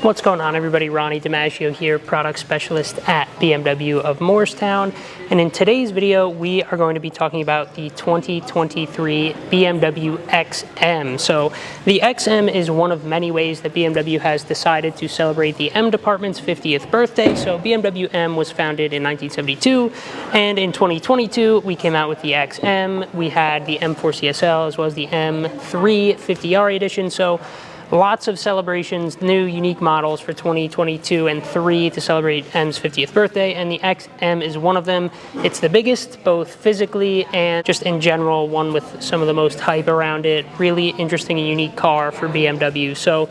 What's going on, everybody? Ronnie DiMaggio here, product specialist at BMW of Moorestown. And in today's video, we are going to be talking about the 2023 BMW XM. So the XM is one of many ways that BMW has decided to celebrate the M department's 50th birthday. So BMW M was founded in 1972, and in 2022, we came out with the XM. We had the M4 CSL as well as the M3 50R edition. So lots of celebrations, new unique models for 2022 and 3 to celebrate M's 50th birthday, and the XM is one of them. It's the biggest, both physically and just in general, one with some of the most hype around it. Really interesting and unique car for BMW. So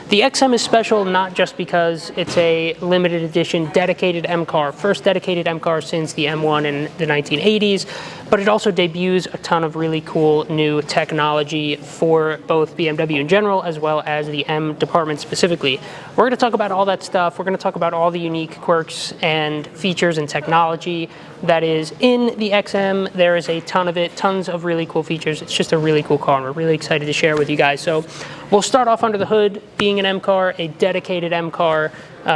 the XM is special not just because it's a limited edition dedicated M car, first dedicated M car since the M1 in the 1980s, but it also debuts a ton of really cool new technology for both BMW in general as well as the M department specifically. We're going to talk about all that stuff. We're going to talk about all the unique quirks and features and technology that is in the XM. There is a ton of it, tons of really cool features. It's just a really cool car, and we're really excited to share with you guys. So we'll start off under the hood, being an M car, a dedicated M car.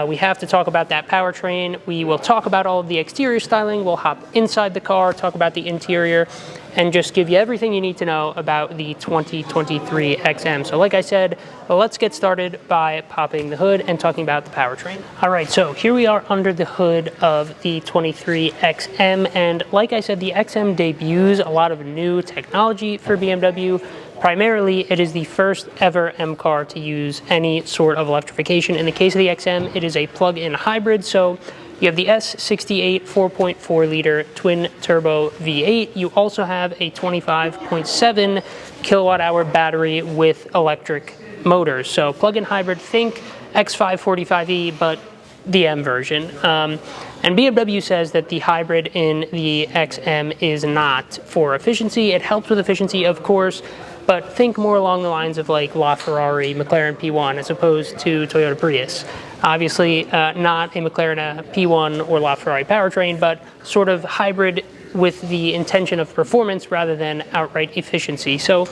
We have to talk about that powertrain. We will talk about all of the exterior styling. We'll hop inside the car, talk about the interior, and just give you everything you need to know about the 2023 XM. So like I said, let's get started by popping the hood and talking about the powertrain. All right, so here we are under the hood of the 23 XM, and like I said, the XM debuts a lot of new technology for BMW. Primarily, it is the first ever M car to use any sort of electrification. In the case of the XM, it is a plug-in hybrid, so you have the S68 4.4 liter twin turbo V8. You also have a 25.7 kilowatt hour battery with electric motors. So plug-in hybrid, think X545e, but the M version. And BMW says that the hybrid in the XM is not for efficiency. It helps with efficiency, of course, but think more along the lines of like LaFerrari, McLaren P1, as opposed to Toyota Prius. Obviously, not a McLaren P1 or LaFerrari powertrain, but sort of hybrid with the intention of performance rather than outright efficiency. So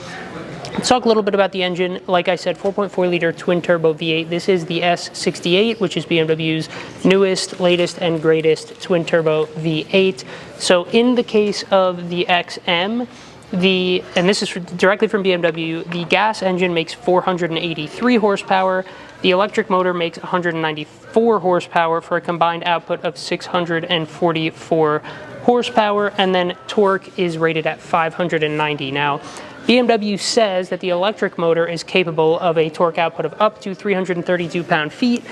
let's talk a little bit about the engine. Like I said, 4.4 liter twin turbo V8. This is the S68, which is BMW's newest, latest, and greatest twin turbo V8. So in the case of the XM, and this is directly from BMW, the gas engine makes 483 horsepower. The electric motor makes 194 horsepower for a combined output of 644 horsepower, and then torque is rated at 590. Now, BMW says that the electric motor is capable of a torque output of up to 332 pound-feet.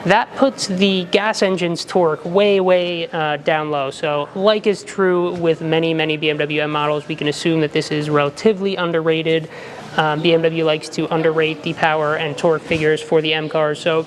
That puts the gas engine's torque way down low. So like is true with many BMW M models, we can assume that this is relatively underrated. BMW likes to underrate the power and torque figures for the M cars, so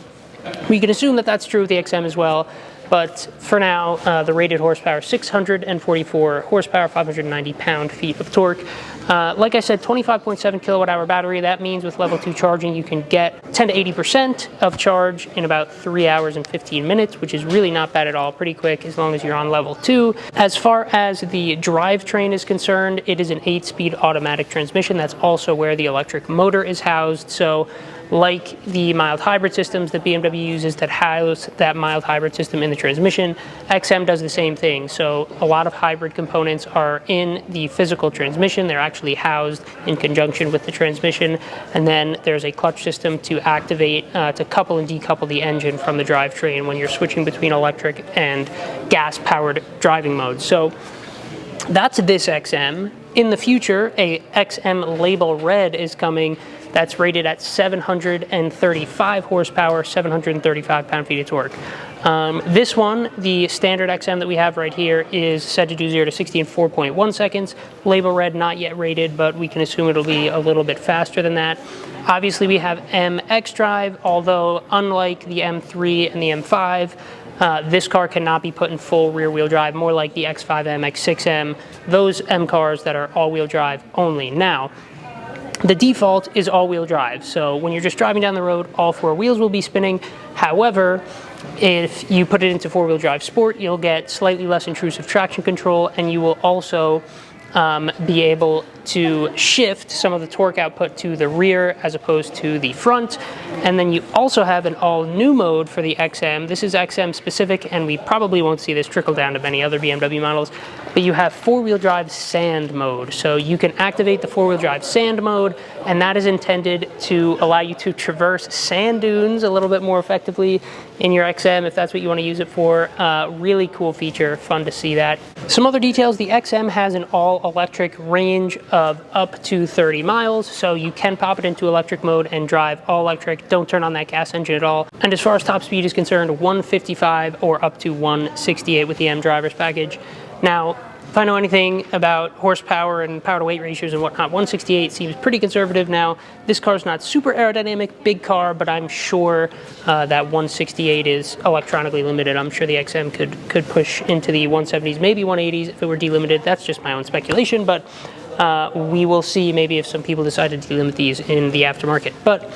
we can assume that that's true with the XM as well. But for now, the rated horsepower, 644 horsepower, 590 pound-feet of torque. Like I said, 25.7 kilowatt hour battery. That means with level 2 charging, you can get 10 to 80% of charge in about 3 hours and 15 minutes, which is really not bad at all. Pretty quick as long as you're on level 2. As far as the drivetrain is concerned, it is an 8-speed automatic transmission. That's also where the electric motor is housed. So like the mild hybrid systems that BMW uses that house that mild hybrid system in the transmission, XM does the same thing. So a lot of hybrid components are in the physical transmission. They're actually housed in conjunction with the transmission, and then there's a clutch system to activate, to couple and decouple the engine from the drivetrain when you're switching between electric and gas-powered driving modes. So that's this XM. In the future, a XM Label Red is coming. That's rated at 735 horsepower, 735 pound-feet of torque. This one, the standard XM that we have right here, is said to do 0 to 60 in 4.1 seconds. Label Red, not yet rated, but we can assume it'll be a little bit faster than that. Obviously, we have M xDrive, although unlike the M3 and the M5, this car cannot be put in full rear-wheel drive, more like the X5M, X6M, those M cars that are all-wheel drive only. Now, the default is all-wheel drive, so when you're just driving down the road, all 4 wheels will be spinning. However, if you put it into 4-wheel drive sport, you'll get slightly less intrusive traction control, and you will also be able to shift some of the torque output to the rear as opposed to the front. And then you also have an all-new mode for the XM. This is XM specific, and we probably won't see this trickle down to many other BMW models, but you have four-wheel drive sand mode. So you can activate the four-wheel drive sand mode, and that is intended to allow you to traverse sand dunes a little bit more effectively in your XM if that's what you want to use it for. Really cool feature, fun to see that. Some other details: the XM has an all-electric range of up to 30 miles, so you can pop it into electric mode and drive all electric. Don't turn on that gas engine at all. And as far as top speed is concerned, 155 or up to 168 with the M driver's package. Now, if I know anything about horsepower and power to weight ratios and whatnot, 168 seems pretty conservative. Now, this car's not super aerodynamic, big car, but I'm sure that 168 is electronically limited. I'm sure the XM could push into the 170s, maybe 180s if it were delimited. That's just my own speculation, but we will see maybe if some people decide to delimit these in the aftermarket. But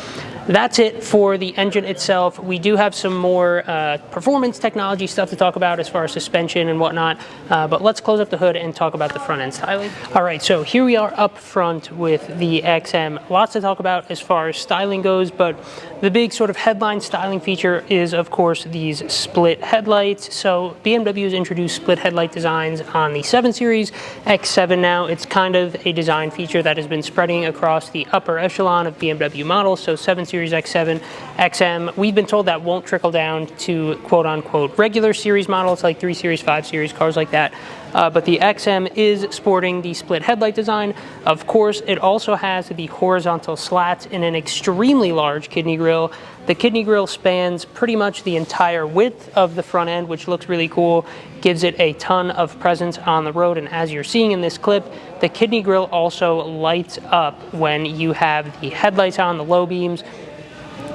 that's it for the engine itself. We do have some more performance technology stuff to talk about as far as suspension and whatnot, but let's close up the hood and talk about the front end styling. All right, so here we are up front with the XM. Lots to talk about as far as styling goes, but the big sort of headline styling feature is, of course, these split headlights. So BMW has introduced split headlight designs on the 7 Series, X7 now. It's kind of a design feature that has been spreading across the upper echelon of BMW models, so 7 Series, X7, XM. We've been told that won't trickle down to quote-unquote regular series models like 3 Series, 5 Series, cars like that. But the XM is sporting the split headlight design. Of course, it also has the horizontal slats in an extremely large kidney grille. The kidney grille spans pretty much the entire width of the front end, which looks really cool, gives it a ton of presence on the road. And as you're seeing in this clip, the kidney grille also lights up when you have the headlights on, the low beams,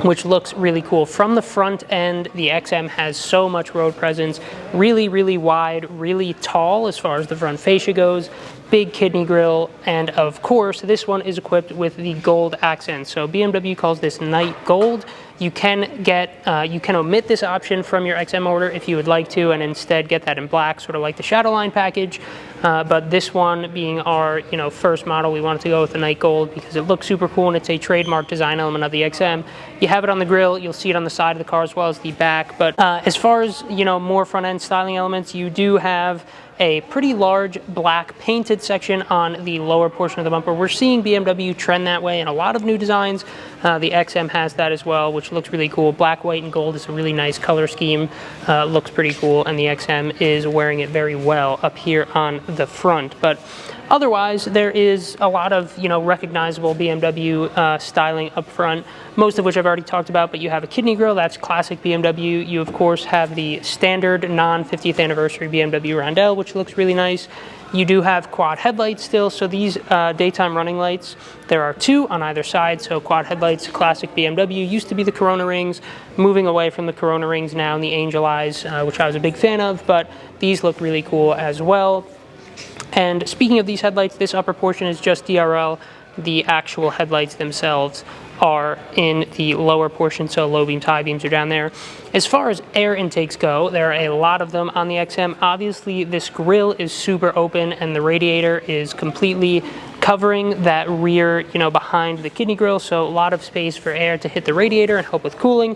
which looks really cool. From the front end, the XM has so much road presence, really, really wide, really tall as far as the front fascia goes, big kidney grille, and of course, this one is equipped with the gold accent. So BMW calls this Nightgold. You can omit this option from your XM order if you would like to, and instead get that in black, sort of like the Shadowline package. But this one being our first model, we wanted to go with the Nightgold because it looks super cool and it's a trademark design element of the XM. You have it on the grille, you'll see it on the side of the car as well as the back. But as far as more front end styling elements, you do have a pretty large black painted section on the lower portion of the bumper. We're seeing BMW trend that way in a lot of new designs. The XM has that as well, which looks really cool. Black, white, and gold is a really nice color scheme. Looks pretty cool, and the XM is wearing it very well up here on the front. But otherwise, there is a lot of recognizable BMW styling up front, most of which I've already talked about. But you have a kidney grille, that's classic BMW. You of course have the standard non-50th anniversary BMW roundel, which looks really nice. You do have quad headlights still, so these daytime running lights, there are 2 on either side, so quad headlights, classic BMW. Used to be the Corona rings, moving away from the Corona rings now, and the Angel Eyes, which I was a big fan of, but these look really cool as well. And speaking of these headlights, this upper portion is just DRL. The actual headlights themselves are in the lower portion, so low beams, high beams are down there. As far as air intakes go, there are a lot of them on the XM. Obviously, this grille is super open and the radiator is completely covering that rear, behind the kidney grille, so a lot of space for air to hit the radiator and help with cooling.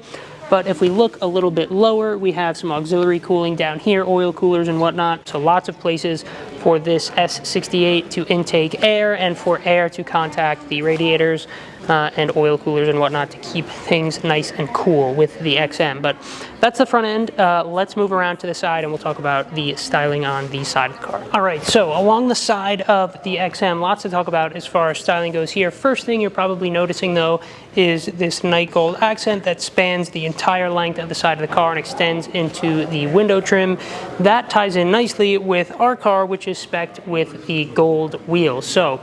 But if we look a little bit lower, we have some auxiliary cooling down here, oil coolers and whatnot. So lots of places for this S68 to intake air and for air to contact the radiators and oil coolers and whatnot to keep things nice and cool with the XM. But that's the front end. Let's move around to the side and we'll talk about the styling on the side of the car. All right, so along the side of the XM, lots to talk about as far as styling goes here. First thing you're probably noticing though is this Nightgold accent that spans the entire length of the side of the car and extends into the window trim. That ties in nicely with our car, which is spec'd with the gold wheels. So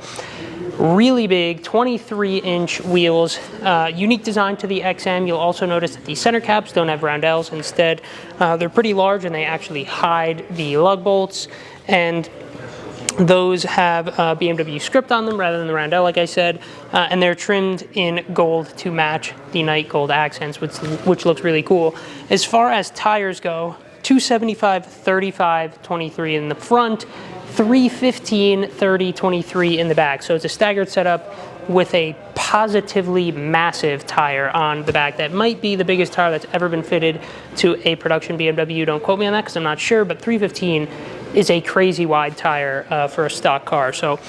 really big 23-inch wheels, unique design to the XM. You'll also notice that the center caps don't have roundels. Instead, they're pretty large and they actually hide the lug bolts, and those have BMW script on them rather than the roundel, like I said, and they're trimmed in gold to match the Nightgold accents, which looks really cool. As far as tires go, 275, 35, 23 in the front, 315, 30, 23 in the back. So it's a staggered setup with a positively massive tire on the back. That might be the biggest tire that's ever been fitted to a production BMW. Don't quote me on that because I'm not sure, but 315 is a crazy wide tire for a stock car. So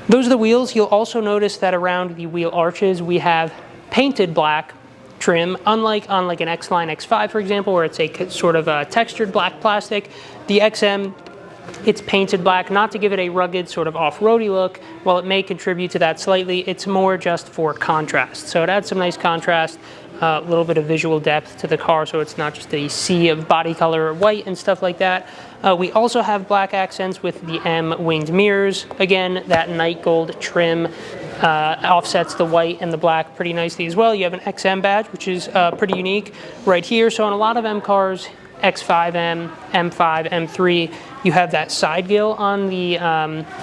those are the wheels. You'll also notice that around the wheel arches we have painted black trim, unlike on like an X-Line X5, for example, where it's a sort of a textured black plastic. The XM, it's painted black, not to give it a rugged sort of off-roady look. While it may contribute to that slightly, it's more just for contrast. So it adds some nice contrast, a little bit of visual depth to the car, so it's not just a sea of body color or white and stuff like that. We also have black accents with the M winged mirrors. Again, that Nightgold trim offsets the white and the black pretty nicely as well. You have an XM badge, which is pretty unique right here. So on a lot of M cars, X5M, M5, M3, you have that side gill on the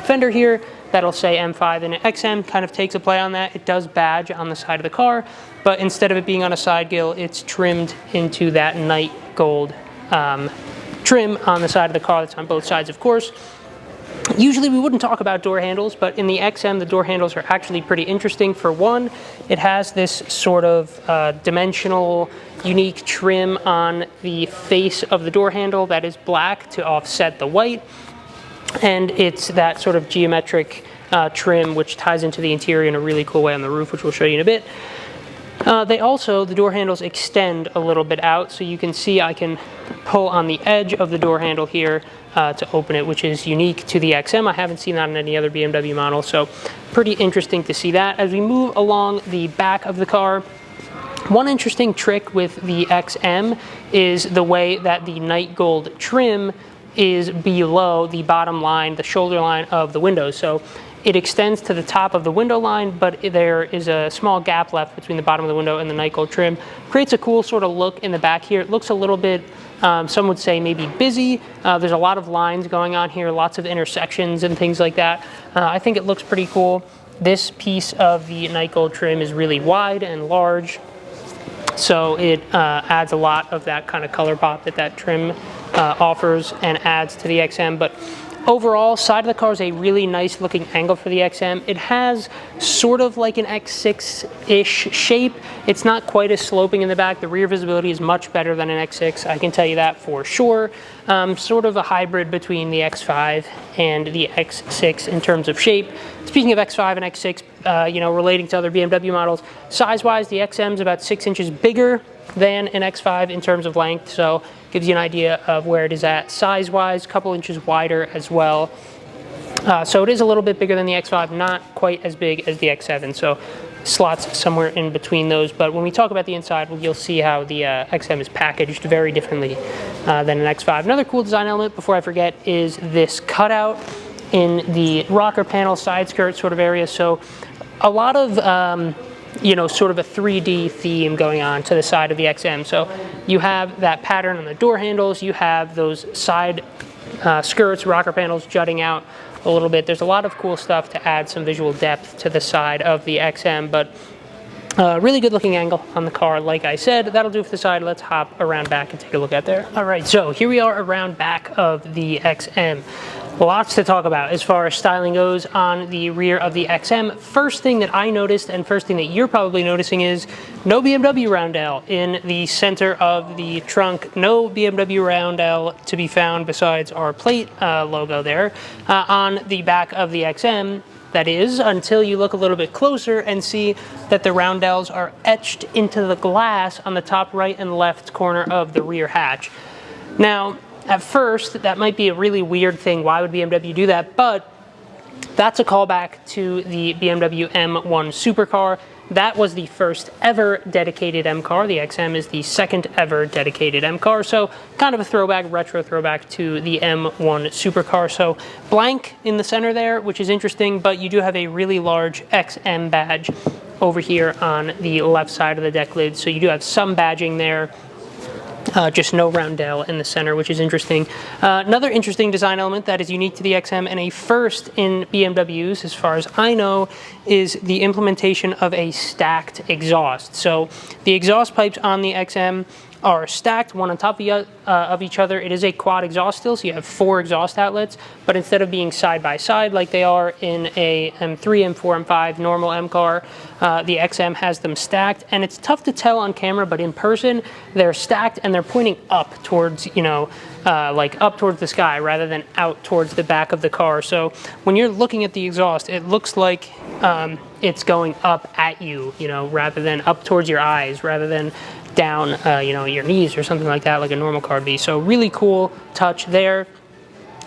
fender here that'll say M5, and XM kind of takes a play on that. It does badge on the side of the car, but instead of it being on a side gill, it's trimmed into that Nightgold trim on the side of the car. That's on both sides, of course. Usually we wouldn't talk about door handles, but in the XM, the door handles are actually pretty interesting. For one, it has this sort of dimensional, unique trim on the face of the door handle that is black to offset the white. And it's that sort of geometric trim which ties into the interior in a really cool way on the roof, which we'll show you in a bit. The door handles extend a little bit out, so you can see I can pull on the edge of the door handle here to open it, which is unique to the XM. I haven't seen that in any other BMW model, so pretty interesting to see that. As we move along the back of the car, one interesting trick with the XM is the way that the Nightgold trim is below the bottom line, the shoulder line of the window. So it extends to the top of the window line, but there is a small gap left between the bottom of the window and the Nightgold trim. Creates a cool sort of look in the back here. It looks a little bit, some would say maybe busy. There's a lot of lines going on here, lots of intersections and things like that. I think it looks pretty cool. This piece of the Nightgold trim is really wide and large, so it adds a lot of that kind of color pop that trim offers and adds to the XM. But overall, side of the car is a really nice looking angle for the XM. It has sort of like an X6-ish shape. It's not quite as sloping in the back. The rear visibility is much better than an X6, I can tell you that for sure. Sort of a hybrid between the X5 and the X6 in terms of shape. Speaking of X5 and X6, relating to other BMW models, size-wise, the XM is about 6 inches bigger than an X5 in terms of length, so gives you an idea of where it is at size-wise, a couple inches wider as well. So it is a little bit bigger than the X5, not quite as big as the X7, so slots somewhere in between those. But when we talk about the inside, you'll see how the XM is packaged very differently than an X5. Another cool design element, before I forget, is this cutout in the rocker panel side skirt sort of area. So a lot of sort of a 3D theme going on to the side of the XM. So you have that pattern on the door handles, you have those side skirts, rocker panels jutting out a little bit. There's a lot of cool stuff to add some visual depth to the side of the XM, but really good looking angle on the car. Like I said, that'll do for the side. Let's hop around back and take a look at there. All right, so here we are around back of the XM. Lots to talk about as far as styling goes on the rear of the XM. First thing that I noticed, and first thing that you're probably noticing, is no BMW roundel in the center of the trunk. No BMW roundel to be found besides our plate logo there on the back of the XM. That is, until you look a little bit closer and see that the roundels are etched into the glass on the top right and left corner of the rear hatch. Now, at first, that might be a really weird thing. Why would BMW do that? But that's a callback to the BMW M1 supercar. That was the first ever dedicated M car. The XM is the second ever dedicated M car. So kind of a throwback, retro throwback to the M1 supercar. So blank in the center there, which is interesting, but you do have a really large XM badge over here on the left side of the deck lid. So you do have some badging there. Just no roundel in the center, which is interesting. Another interesting design element that is unique to the XM and a first in BMWs, as far as I know, is the implementation of a stacked exhaust. So the exhaust pipes on the XM are stacked one on top of each other. It is a quad exhaust still, so you have 4 exhaust outlets, but instead of being side by side like they are in a M3, M4, M5 normal M car, the XM has them stacked, and it's tough to tell on camera, but in person they're stacked and they're pointing up towards, you know, like up towards the sky rather than out towards the back of the car. So when you're looking at the exhaust, it looks like it's going up at you, you know, rather than up towards your eyes, rather than down, you know, your knees or something like that, like a normal car would be. So really cool touch there.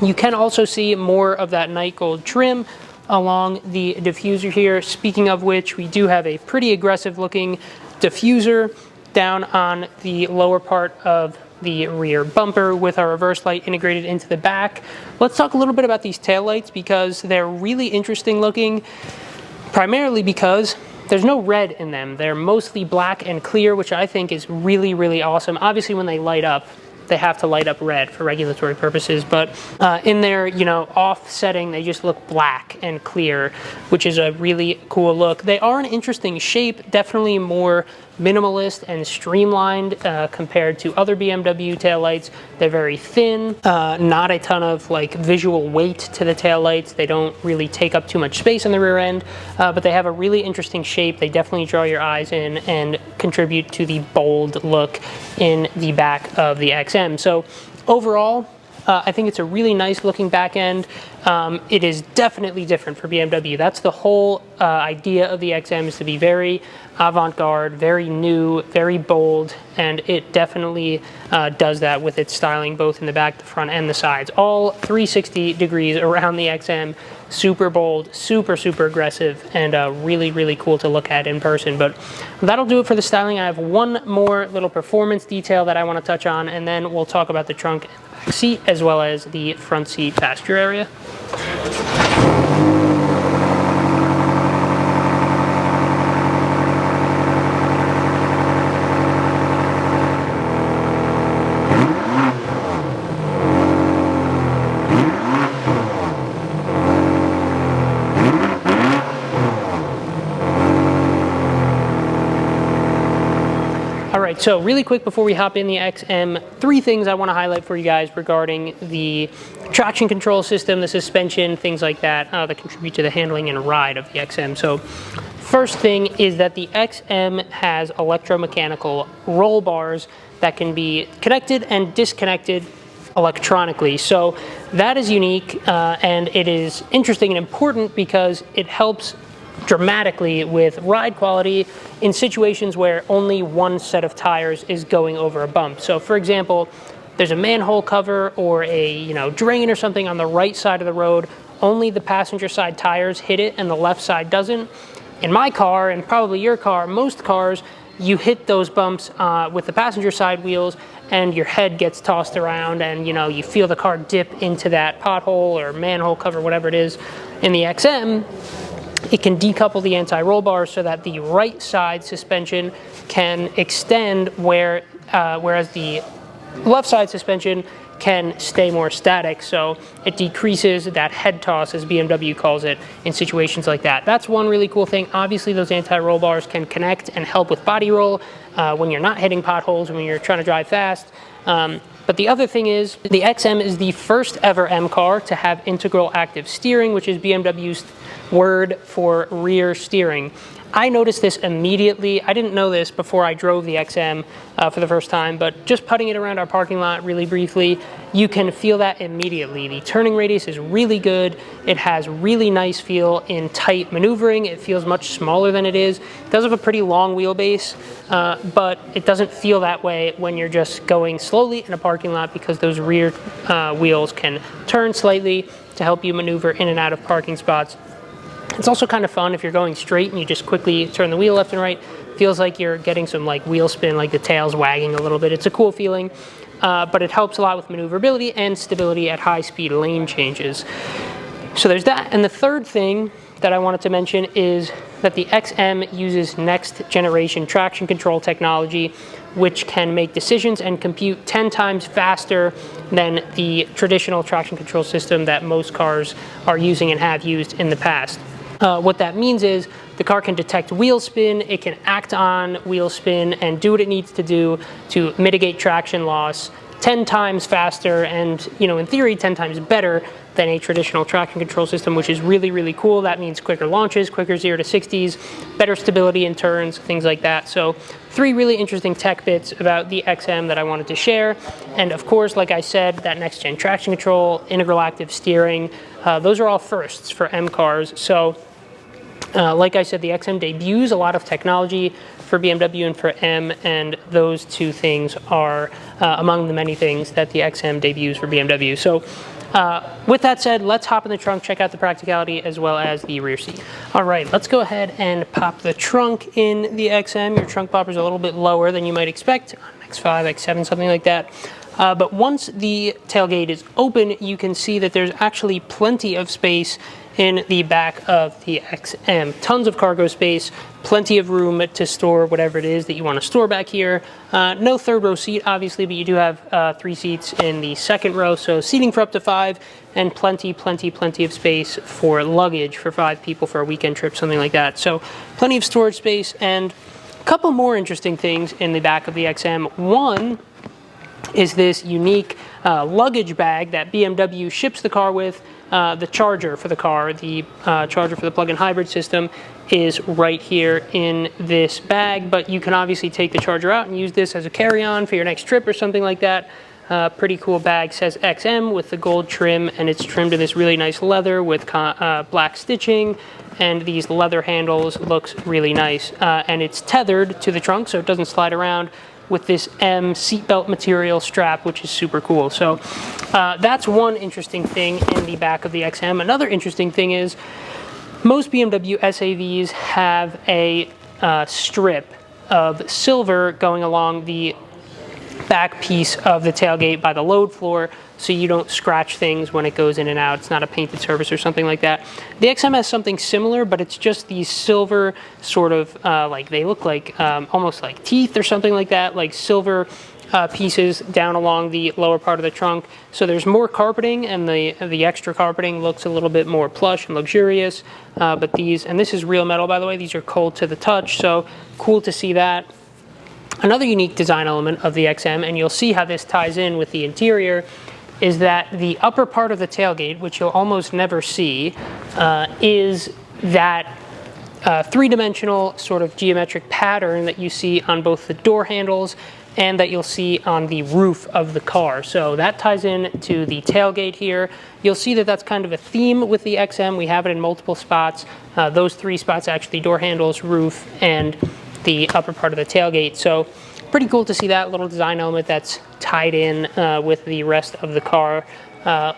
You can also see more of that Nightgold trim along the diffuser here. Speaking of which, we do have a pretty aggressive looking diffuser down on the lower part of the rear bumper with our reverse light integrated into the back. Let's talk a little bit about these taillights because they're really interesting looking, primarily because there's no red in them. They're mostly black and clear, which I think is really, really awesome. Obviously, when they light up, they have to light up red for regulatory purposes, but in their, you know, off setting, they just look black and clear, which is a really cool look. They are an interesting shape, definitely more minimalist and streamlined compared to other BMW taillights. They're very thin, not a ton of like visual weight to the taillights. They don't really take up too much space on the rear end, but they have a really interesting shape. They definitely draw your eyes in and contribute to the bold look in the back of the XM. So overall, I think it's a really nice looking back end. It is definitely different for BMW. That's the whole idea of the XM, is to be very avant-garde, very new, very bold, and it definitely does that with its styling both in the back, the front, and the sides. All 360 degrees around the XM. Super bold, super, super aggressive, and really, really cool to look at in person. But that'll do it for the styling. I have one more little performance detail that I want to touch on, and then we'll talk about the trunk and the back seat, as well as the front seat passenger area. Alright, so really quick before we hop in the XM, 3 things I want to highlight for you guys regarding the traction control system, the suspension, things like that, that contribute to the handling and ride of the XM. So first thing is that the XM has electromechanical roll bars that can be connected and disconnected electronically. So that is unique, and it is interesting and important because it helps dramatically with ride quality in situations where only one set of tires is going over a bump. So for example, there's a manhole cover or a, you know, drain or something on the right side of the road, only the passenger side tires hit it and the left side doesn't. In my car, and probably your car, most cars, you hit those bumps with the passenger side wheels and your head gets tossed around and, you know, you feel the car dip into that pothole or manhole cover, whatever it is. In the XM, it can decouple the anti-roll bar so that the right side suspension can extend whereas the left side suspension can stay more static. So it decreases that head toss, as BMW calls it, in situations like that. That's one really cool thing. Obviously, those anti-roll bars can connect and help with body roll when you're not hitting potholes, when you're trying to drive fast. But the other thing is, the XM is the first ever M car to have integral active steering, which is BMW's word for rear steering. I noticed this immediately. I didn't know this before I drove the XM for the first time, but just putting it around our parking lot really briefly, you can feel that immediately. The turning radius is really good. It has really nice feel in tight maneuvering. It feels much smaller than it is. It does have a pretty long wheelbase, but it doesn't feel that way when you're just going slowly in a parking lot because those rear wheels can turn slightly to help you maneuver in and out of parking spots. It's also kind of fun if you're going straight and you just quickly turn the wheel left and right. Feels like you're getting some like wheel spin, like the tail's wagging a little bit. It's a cool feeling, but it helps a lot with maneuverability and stability at high speed lane changes. So there's that. And the third thing that I wanted to mention is that the XM uses next generation traction control technology, which can make decisions and compute 10 times faster than the traditional traction control system that most cars are using and have used in the past. What that means is the car can detect wheel spin, it can act on wheel spin and do what it needs to do to mitigate traction loss 10 times faster and, in theory, 10 times better than a traditional traction control system, which is really, really cool. That means quicker launches, quicker 0 to 60s, better stability in turns, things like that. So 3 really interesting tech bits about the XM that I wanted to share. And of course, like I said, that next-gen traction control, integral active steering, those are all firsts for M cars. So like I said, the XM debuts a lot of technology for BMW and for M, and those 2 things are among the many things that the XM debuts for BMW. So with that said, let's hop in the trunk, check out the practicality as well as the rear seat. All right, let's go ahead and pop the trunk in the XM. Your trunk popper is a little bit lower than you might expect on X5, X7, something like that. But once the tailgate is open, you can see that there's actually plenty of space in the back of the XM. Tons of cargo space, plenty of room to store whatever it is that you want to store back here. No third row seat, obviously, but you do have 3 seats in the second row, so seating for up to 5, and plenty of space for luggage for 5 people for a weekend trip, something like that. So plenty of storage space, and a couple more interesting things in the back of the XM. One is this unique luggage bag that BMW ships the car with. The charger for the car, the charger for the plug-in hybrid system is right here in this bag, but you can obviously take the charger out and use this as a carry-on for your next trip or something like that. Pretty cool bag, says XM with the gold trim, and it's trimmed in this really nice leather with black stitching, and these leather handles looks really nice. And it's tethered to the trunk so it doesn't slide around, with this M seatbelt material strap, which is super cool. So that's one interesting thing in the back of the XM. Another interesting thing is most BMW SAVs have a strip of silver going along the back piece of the tailgate by the load floor, so you don't scratch things when it goes in and out. It's not a painted surface or something like that. The XM has something similar, but it's just these silver sort of, they look like almost like teeth or something like that, like silver pieces down along the lower part of the trunk. So there's more carpeting, and the extra carpeting looks a little bit more plush and luxurious. But these, and this is real metal, by the way, these are cold to the touch, so cool to see that. Another unique design element of the XM, and you'll see how this ties in with the interior, is that the upper part of the tailgate, which you'll almost never see, is that 3-dimensional sort of geometric pattern that you see on both the door handles and that you'll see on the roof of the car. So that ties in to the tailgate here. You'll see that that's kind of a theme with the XM. We have it in multiple spots. Those 3 spots actually, door handles, roof, and the upper part of the tailgate. So pretty cool to see that little design element that's tied in with the rest of the car.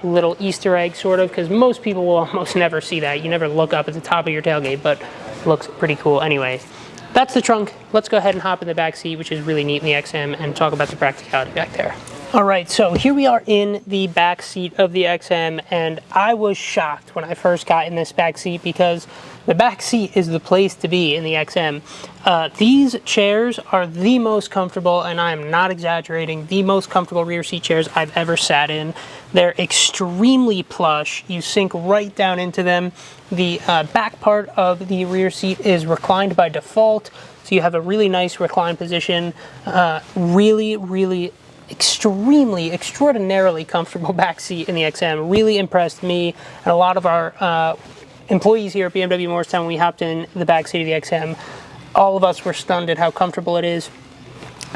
Little Easter egg sort of, because most people will almost never see that. You never look up at the top of your tailgate, but looks pretty cool anyway. That's the trunk. Let's go ahead and hop in the back seat, which is really neat in the XM, and talk about the practicality back there. All right, so here we are in the back seat of the XM, and I was shocked when I first got in this back seat because the back seat is the place to be in the XM. These chairs are the most comfortable, and I am not exaggerating, the most comfortable rear seat chairs I've ever sat in. They're extremely plush. You sink right down into them. The back part of the rear seat is reclined by default, so you have a really nice recline position. Really extraordinarily comfortable back seat in the XM. Really impressed me and a lot of our employees here at BMW Morristown when we hopped in the back seat of the XM. All of us were stunned at how comfortable it is.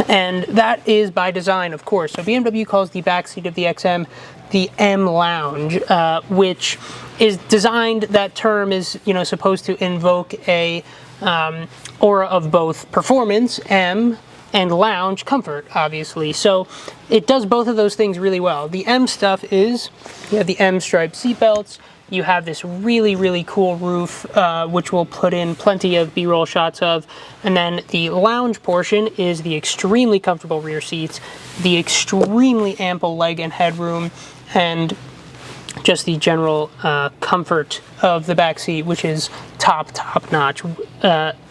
And that is by design, of course. So BMW calls the back seat of the XM the M Lounge, which is designed, that term is, supposed to invoke a aura of both performance, M, and lounge, comfort, obviously. So it does both of those things really well. The M stuff is, you have the M striped seatbelts, you have this really cool roof, which we'll put in plenty of B-roll shots of, and then the lounge portion is the extremely comfortable rear seats, the extremely ample leg and headroom, and just the general comfort of the back seat, which is top notch,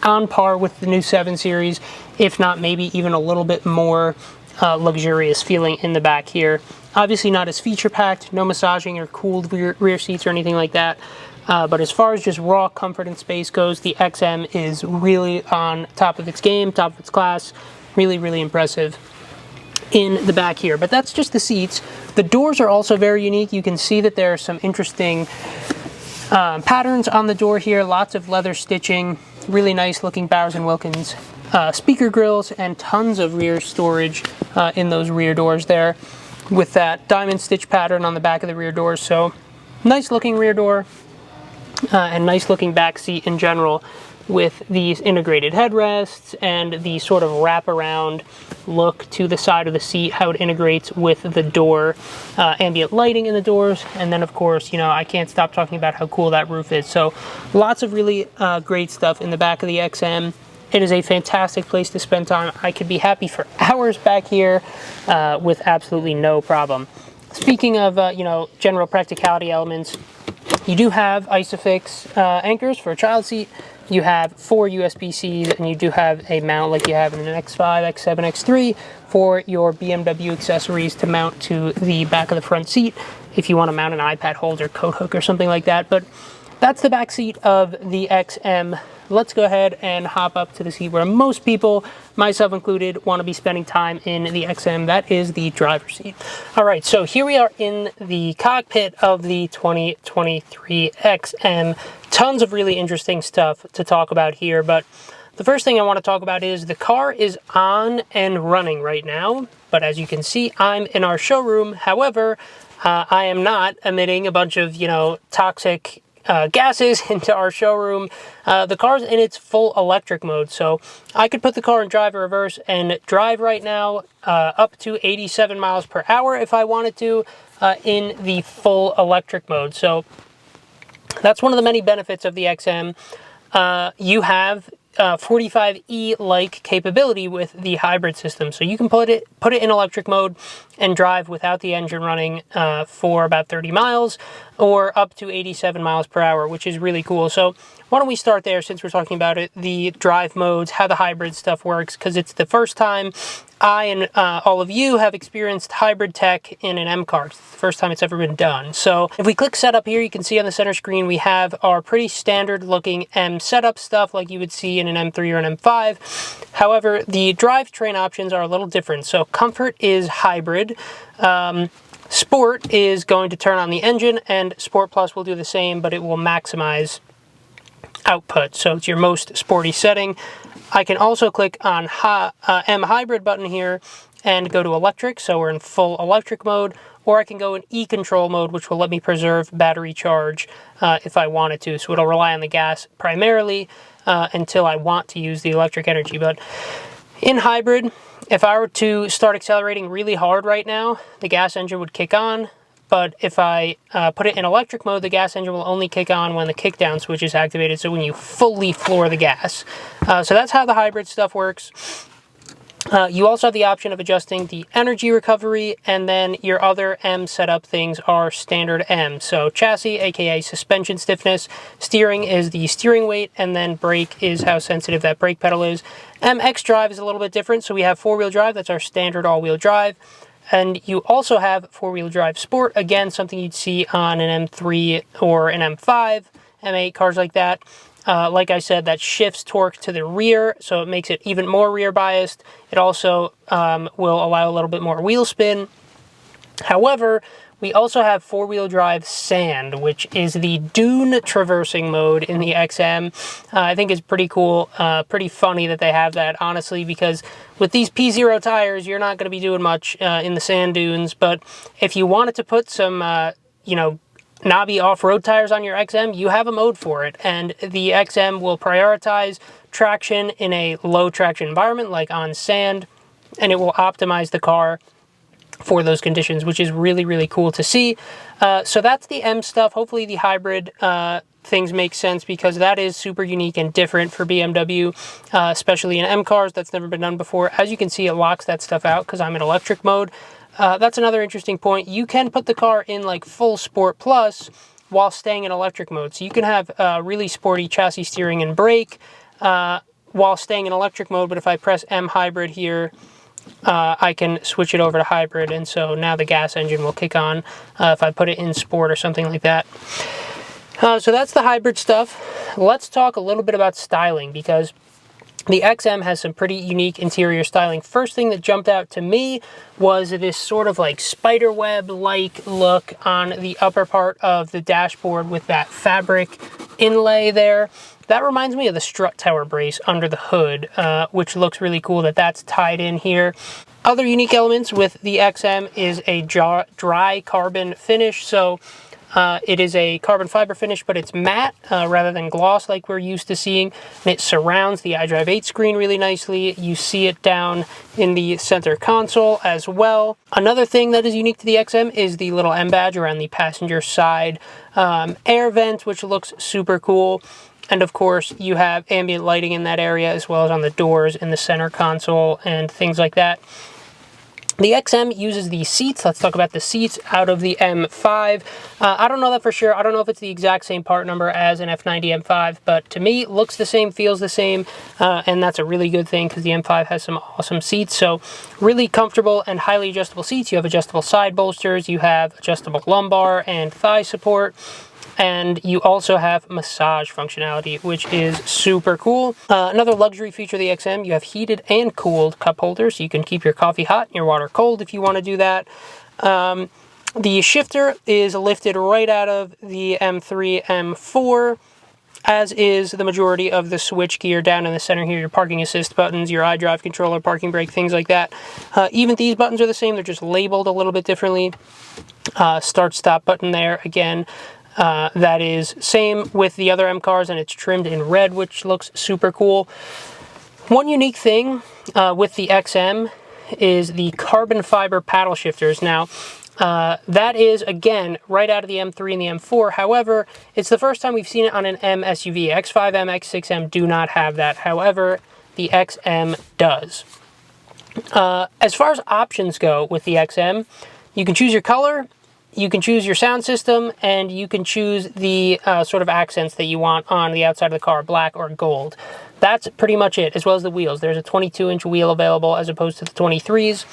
on par with the new 7 Series, if not maybe even a little bit more luxurious feeling in the back here. Obviously not as feature packed, no massaging or cooled rear seats or anything like that, But as far as just raw comfort and space goes, the XM is really on top of its game, top of its class. Really, really impressive in the back here. But that's just the seats. The doors are also very unique. You can see that there are some interesting patterns on the door here. Lots of leather stitching. Really nice looking Bowers & Wilkins speaker grills, and tons of rear storage in those rear doors there, with that diamond stitch pattern on the back of the rear doors. So nice looking rear door and nice looking back seat in general, with these integrated headrests and the sort of wraparound look to the side of the seat, how it integrates with the door, ambient lighting in the doors, and then of course, you know, I can't stop talking about how cool that roof is. So lots of really great stuff in the back of the XM. It is a fantastic place to spend time. I could be happy for hours back here with absolutely no problem. Speaking of, you know, general practicality elements, you do have Isofix anchors for a child seat. You have 4 USB-Cs, and you do have a mount like you have in an X5, X7, X3 for your BMW accessories to mount to the back of the front seat if you want to mount an iPad holder, coat hook, or something like that. But that's the back seat of the XM. Let's go ahead and hop up to the seat where most people, myself included, want to be spending time in the XM. That is the driver's seat. All right, so here we are in the cockpit of the 2023 XM. Tons of really interesting stuff to talk about here, but the first thing I want to talk about is the car is on and running right now, but as you can see, I'm in our showroom. However, I am not emitting a bunch of, you know, toxic gases into our showroom. The car's in its full electric mode, so I could put the car in drive or reverse and drive right now up to 87 miles per hour if I wanted to in the full electric mode. So that's one of the many benefits of the XM. You have 45E-like capability with the hybrid system, so you can put it in electric mode and drive without the engine running for about 30 miles or up to 87 miles per hour, which is really cool. So why don't we start there, since we're talking about it, the drive modes, how the hybrid stuff works, because it's the first time I and all of you have experienced hybrid tech in an M car. It's the first time it's ever been done. So if we click setup here, you can see on the center screen we have our pretty standard looking M setup stuff like you would see in an M3 or an M5. However, the drivetrain options are a little different. So comfort is hybrid. Sport is going to turn on the engine, and Sport Plus will do the same, but it will maximize output. So it's your most sporty setting. I can also click on M Hybrid button here and go to electric, so we're in full electric mode, or I can go in E-control mode, which will let me preserve battery charge if I wanted to. So it'll rely on the gas primarily until I want to use the electric energy. But in hybrid, if I were to start accelerating really hard right now, the gas engine would kick on. But if I put it in electric mode, the gas engine will only kick on when the kickdown switch is activated, so when you fully floor the gas. So that's how the hybrid stuff works. You also have the option of adjusting the energy recovery, and then your other M setup things are standard M. So chassis, aka suspension stiffness, steering is the steering weight, and then brake is how sensitive that brake pedal is. MX drive is a little bit different, so we have four-wheel drive, that's our standard all-wheel drive. And you also have four-wheel drive sport, again, something you'd see on an M3 or an M5, M8, cars like that. Like I said, that shifts torque to the rear, so it makes it even more rear biased. It also will allow a little bit more wheel spin. However, we also have four-wheel drive sand, which is the dune traversing mode in the XM. I think it's pretty cool, pretty funny that they have that, honestly, because with these P0 tires, you're not going to be doing much in the sand dunes. But if you wanted to put some, you know, knobby off-road tires on your XM, you have a mode for it. And the XM will prioritize traction in a low traction environment, like on sand, and it will optimize the car for those conditions, which is really, really cool to see. So that's the M stuff. Hopefully the hybrid things make sense, because that is super unique and different for BMW, especially in M cars. That's never been done before. As you can see, it locks that stuff out because I'm in electric mode. That's another interesting point. You can put the car in like full Sport Plus while staying in electric mode. So you can have really sporty chassis steering and brake while staying in electric mode. But if I press M Hybrid here, I can switch it over to hybrid, and so now the gas engine will kick on if I put it in sport or something like that. So that's the hybrid stuff. Let's talk a little bit about styling, because the XM has some pretty unique interior styling. First thing that jumped out to me was this sort of like spiderweb-like look on the upper part of the dashboard with that fabric inlay there. That reminds me of the strut tower brace under the hood, which looks really cool that that's tied in here. Other unique elements with the XM is a dry carbon finish. So it is a carbon fiber finish, but it's matte rather than gloss like we're used to seeing. And it surrounds the iDrive 8 screen really nicely. You see it down in the center console as well. Another thing that is unique to the XM is the little M badge around the passenger side air vent, which looks super cool. And of course, you have ambient lighting in that area, as well as on the doors in the center console and things like that. The XM uses the seats. Let's talk about the seats out of the M5. I don't know that for sure. I don't know if it's the exact same part number as an F90 M5, but to me, it looks the same, feels the same, and that's a really good thing because the M5 has some awesome seats. So really comfortable and highly adjustable seats. You have adjustable side bolsters, you have adjustable lumbar and thigh support, and you also have massage functionality, which is super cool. Another luxury feature of the XM, you have heated and cooled cup holders, so you can keep your coffee hot and your water cold if you want to do that. The shifter is lifted right out of the M3, M4, as is the majority of the switch gear down in the center here, your parking assist buttons, your iDrive controller, parking brake, things like that. Even these buttons are the same, they're just labeled a little bit differently. Start stop button there, again, that is same with the other M cars, and it's trimmed in red, which looks super cool. One unique thing with the XM is the carbon fiber paddle shifters. Now, that is, again, right out of the M3 and the M4. However, it's the first time we've seen it on an M SUV. X5M, X6M do not have that. However, the XM does. As far as options go with the XM, you can choose your color, you can choose your sound system, and you can choose the sort of accents that you want on the outside of the car, black or gold. That's pretty much it, as well as the wheels. There's a 22-inch wheel available as opposed to the 23s.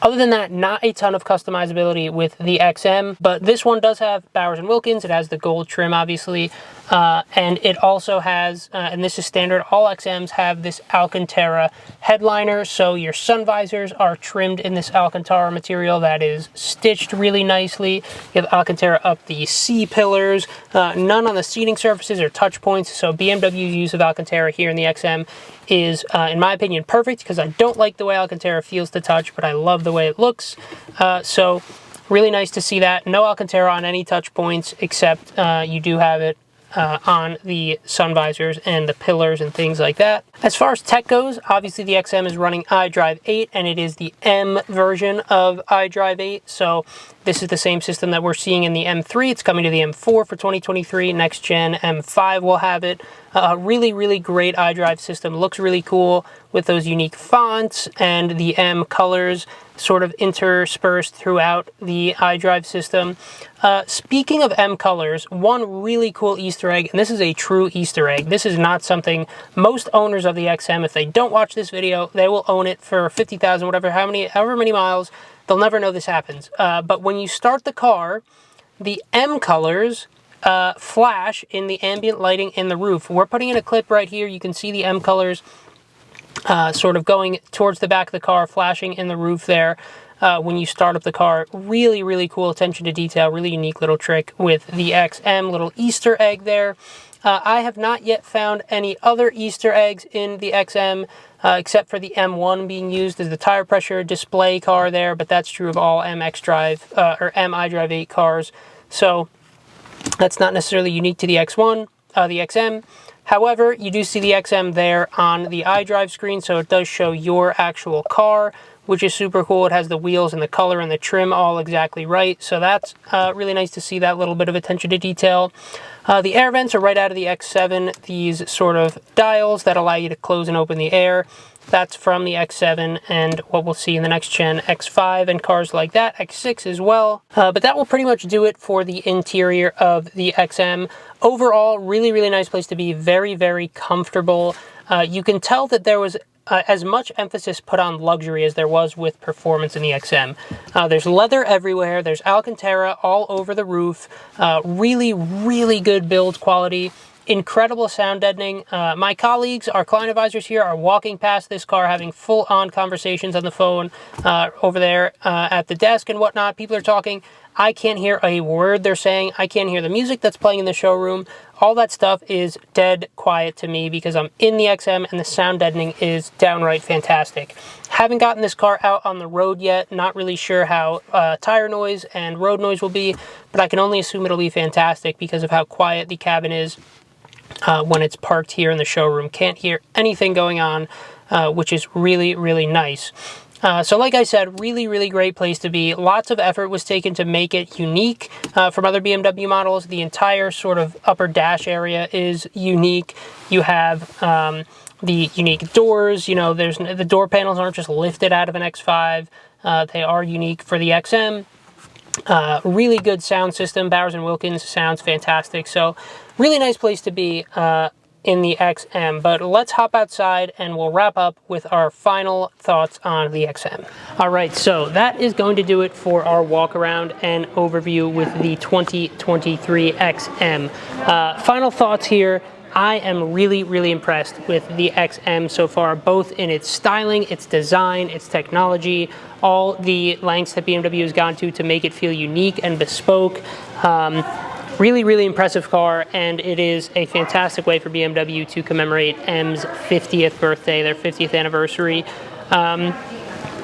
Other than that, not a ton of customizability with the XM, but this one does have Bowers & Wilkins. It has the gold trim, obviously, and it also has, and this is standard, all XMs have this Alcantara headliner, so your sun visors are trimmed in this Alcantara material that is stitched really nicely. You have Alcantara up the C-pillars, none on the seating surfaces or touch points, so BMW's use of Alcantara here in the XM is, in my opinion, perfect, because I don't like the way Alcantara feels to touch, but I love the way it looks. So really nice to see that. No Alcantara on any touch points, except you do have it on the sun visors and the pillars and things like that. As far as tech goes, obviously the XM is running iDrive 8, and it is the M version of iDrive 8, so this is the same system that we're seeing in the M3. It's coming to the M4 for 2023. Next gen M5 will have it. Really, really great iDrive system. Looks really cool with those unique fonts and the M colors sort of interspersed throughout the iDrive system. Speaking of M colors, one really cool Easter egg, and this is a true Easter egg. This is not something most owners of the XM, if they don't watch this video, they will own it for 50,000, however many miles. They'll never know this happens. But when you start the car, the M colors flash in the ambient lighting in the roof. We're putting in a clip right here. You can see the M colors sort of going towards the back of the car, flashing in the roof there when you start up the car. Really, really cool attention to detail. Really unique little trick with the XM. Little Easter egg there. I have not yet found any other Easter eggs in the XM, except for the M1 being used as the tire pressure display car there, but that's true of all M iDrive 8 cars. So that's not necessarily unique to the X1, the XM. However, you do see the XM there on the iDrive screen, so it does show your actual car, which is super cool. It has the wheels and the color and the trim all exactly right, so that's really nice to see that little bit of attention to detail. The air vents are right out of the X7, these sort of dials that allow you to close and open the air. That's from the X7 and what we'll see in the next gen X5 and cars like that, X6 as well. But that will pretty much do it for the interior of the XM. Overall, really, really nice place to be. Very, very comfortable. You can tell that there was as much emphasis put on luxury as there was with performance in the XM. There's leather everywhere. There's Alcantara all over the roof. Really, really good build quality. Incredible sound deadening. My colleagues, our client advisors here, are walking past this car having full-on conversations on the phone over there at the desk and whatnot. People are talking. I can't hear a word they're saying. I can't hear the music that's playing in the showroom. All that stuff is dead quiet to me because I'm in the XM and the sound deadening is downright fantastic. Haven't gotten this car out on the road yet. Not really sure how tire noise and road noise will be, but I can only assume it'll be fantastic because of how quiet the cabin is when it's parked here in the showroom. Can't hear anything going on, which is really, really nice. So like I said, really, really great place to be. Lots of effort was taken to make it unique from other BMW models. The entire sort of upper dash area is unique. You have the unique doors. You know, the door panels aren't just lifted out of an X5. They are unique for the XM. Really good sound system. Bowers & Wilkins sounds fantastic. So really nice place to be in the XM. But let's hop outside and we'll wrap up with our final thoughts on the XM. All right, so that is going to do it for our walk around and overview with the 2023 XM. Final thoughts here. I am really, really impressed with the XM so far, both in its styling, its design, its technology, all the lengths that BMW has gone to make it feel unique and bespoke. Really, really impressive car, and it is a fantastic way for BMW to commemorate M's 50th birthday, their 50th anniversary.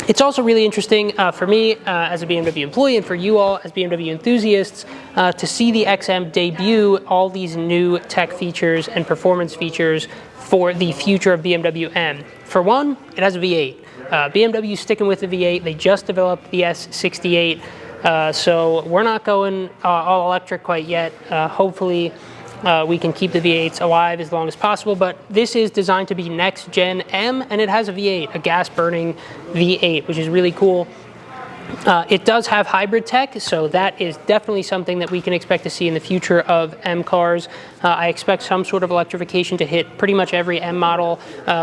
It's also really interesting for me as a BMW employee and for you all as BMW enthusiasts to see the XM debut all these new tech features and performance features for the future of BMW M. For one, it has a V8. BMW is sticking with the V8. They just developed the S68, so we're not going all electric quite yet. Hopefully we can keep the V8s alive as long as possible, but this is designed to be next gen M, and it has a V8, a gas burning V8, which is really cool. It does have hybrid tech, so that is definitely something that we can expect to see in the future of M cars. I expect some sort of electrification to hit pretty much every M model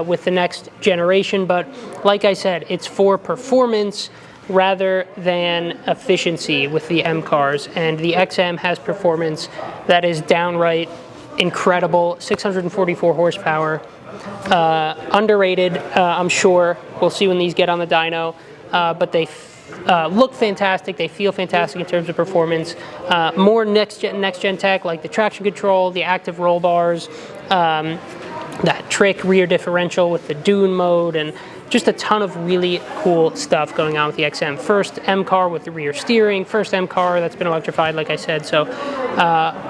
with the next generation, but like I said, it's for performance rather than efficiency with the M cars, and the XM has performance that is downright incredible. 644 horsepower, underrated, I'm sure. We'll see when these get on the dyno, but they look fantastic. They feel fantastic in terms of performance. More next gen tech like the traction control, the active roll bars, that trick rear differential with the dune mode, and just a ton of really cool stuff going on with the XM. First M car with the rear steering, first M car that's been electrified, like I said. So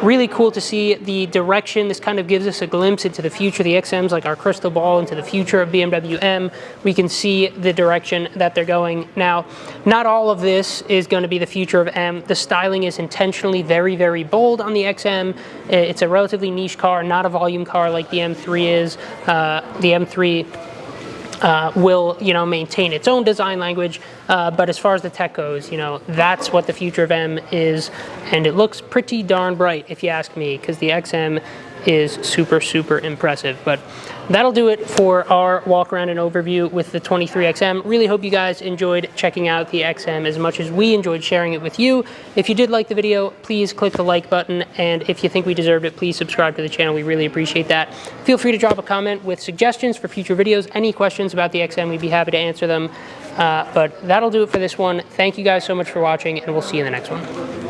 really cool to see the direction. This kind of gives us a glimpse into the future. The XM's like our crystal ball into the future of BMW M. We can see the direction that they're going. Now, not all of this is going to be the future of M. The styling is intentionally very, very bold on the XM. It's a relatively niche car, not a volume car like the M3 is. The M3 will, you know, maintain its own design language, but as far as the tech goes, you know, that's what the future of M is, and it looks pretty darn bright if you ask me, because the XM is super, super impressive. But that'll do it for our walk around and overview with the 23 XM. Really hope you guys enjoyed checking out the XM as much as we enjoyed sharing it with you. If you did like the video, please click the like button, and if you think we deserved it, please subscribe to the channel. We really appreciate that. Feel free to drop a comment with suggestions for future videos. Any questions about the XM, we'd be happy to answer them. But that'll do it for this one. Thank you guys so much for watching, and we'll see you in the next one.